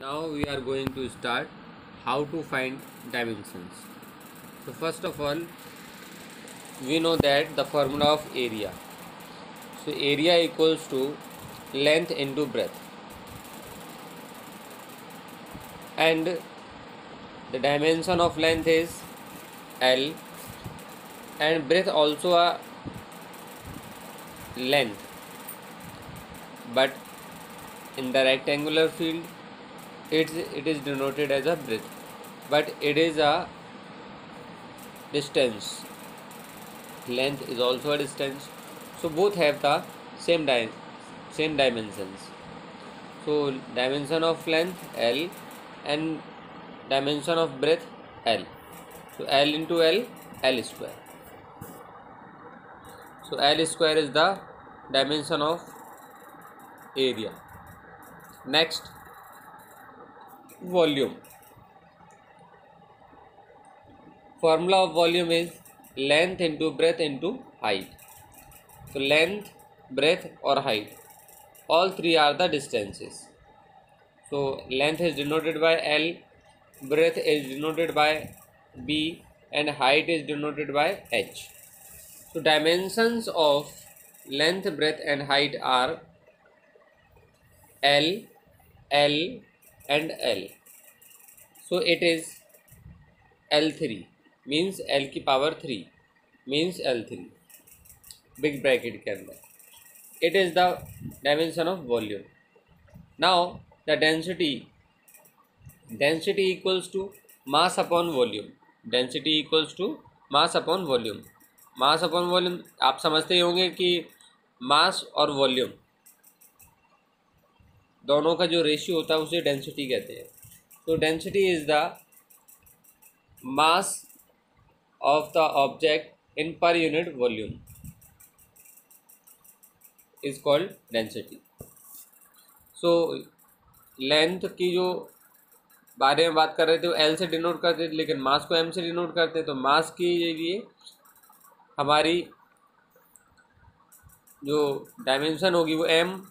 Now we are going to start how to find dimensions. So first of all, we know that the formula of area. So area equals to length into breadth, and the dimension of length is L, and breadth also a length, but in the rectangular field it is denoted as a breadth, but it is a distance. Length is also a distance, so both have the same dimensions. So dimension of length L and dimension of breadth L. So L into L, L square. So L square is the dimension of area. Next, volume. Formula of volume is length into breadth into height. So length, breadth or height, all three are the distances. So length is denoted by L, breadth is denoted by B, and height is denoted by H. So dimensions of length, breadth and height are L, L and L. So it is L3 means L की power 3 means L3 big bracket के अंदर. It is the dimension of volume. Now the density equals to mass upon volume. Density equals to mass upon volume. Mass upon volume आप समझते ही होंगे कि मास और volume दोनों का जो रेशियो होता है उसे डेंसिटी कहते हैं. तो density is the mass of the object in per unit volume is called density. So length की जो बारे में बात कर रहे थे वो एल से डिनोट करते थे, लेकिन मास को एम से डिनोट करते हैं. तो मास की लिए हमारी जो डायमेंशन होगी वो एम,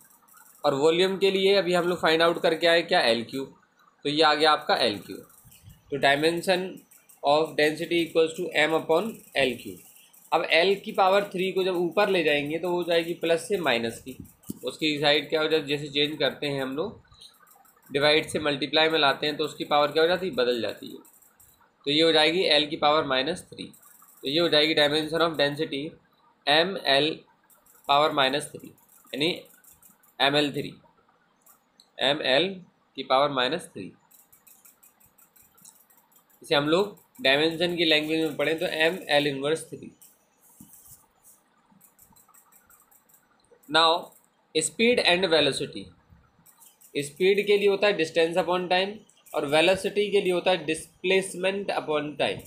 और वॉल्यूम के लिए अभी हम लोग फाइंड आउट करके आए क्या, एल क्यू. तो ये आ गया आपका एल क्यू. तो dimension of density equals to M upon L Q. अब एल की पावर 3 को जब ऊपर ले जाएंगे तो हो जाएगी प्लस से माइनस की. उसकी साइड क्या हो जाती है, जैसे चेंज करते हैं हम लोग, डिवाइड से मल्टीप्लाई में लाते हैं तो उसकी पावर क्या हो जाती है, बदल जाती है. तो ये हो जाएगी एल की पावर -3. तो ये हो जाएगी dimension of density M L power -3 यानी ML3, ML की पावर -3. इसे हम लोग डायमेंशन की लैंग्वेज में पढ़ें तो ML inverse 3. Now speed and velocity. Speed के लिए होता है डिस्टेंस अपॉन टाइम और वेलोसिटी के लिए होता है डिस्प्लेसमेंट अपॉन टाइम.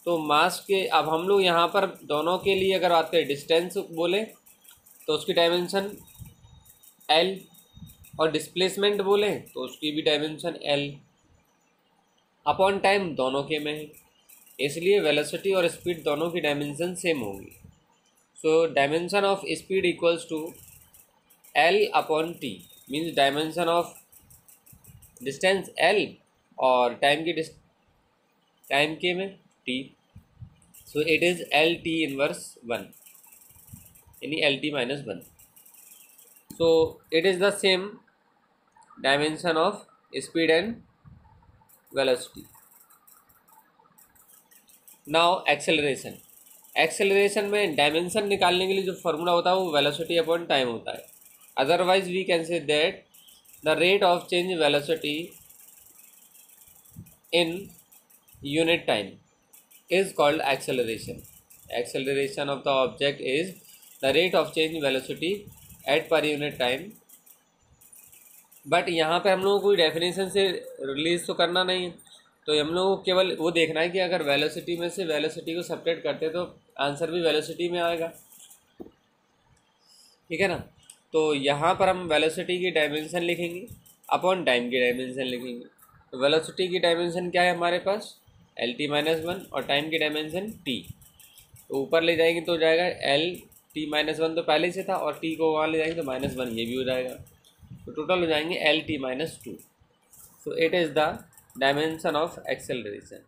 तो मास के अब हम लोग यहाँ पर दोनों के लिए अगर बात करें, डिस्टेंस बोले तो उसकी डायमेंशन L और डिस्प्लेसमेंट बोलें तो उसकी भी डायमेंशन L. अपॉन टाइम दोनों के में है, इसलिए वेलोसिटी और स्पीड दोनों की डायमेंशन सेम होगी. So dimension of speed equals to L upon T means dimension of distance L और टाइम के में T. So it is LT inverse 1 यानी LT -1. So it is the same dimension of speed and velocity. Now acceleration. Acceleration में dimension निकालने के लिए जो formula होता है वो वेलोसिटी अपॉन टाइम होता है. Otherwise we can say that the rate of change velocity in unit time is called acceleration. Acceleration of the object is the rate of change velocity at per unit time. But यहाँ पे हम लोगों को कोई definition से release तो करना नहीं है, तो हम लोगों को केवल वो देखना है कि अगर वेलोसिटी में से वेलोसिटी को सेपरेट करते तो आंसर भी वेलोसिटी में आएगा. ठीक है ना. तो यहाँ पर हम वेलोसिटी की डायमेंशन लिखेंगे अपॉन टाइम की डायमेंशन लिखेंगे. तो वेलोसिटी की डायमेंशन क्या है हमारे पास, LT -1 और टाइम की डायमेंशन T. तो ऊपर ले जाएंगे तो हो जाएगा LT -1 तो पहले से था और T को वहाँ ले जाएंगे तो -1 ये भी हो जाएगा. तो टोटल हो जाएंगे LT-2। So it is the dimension of acceleration.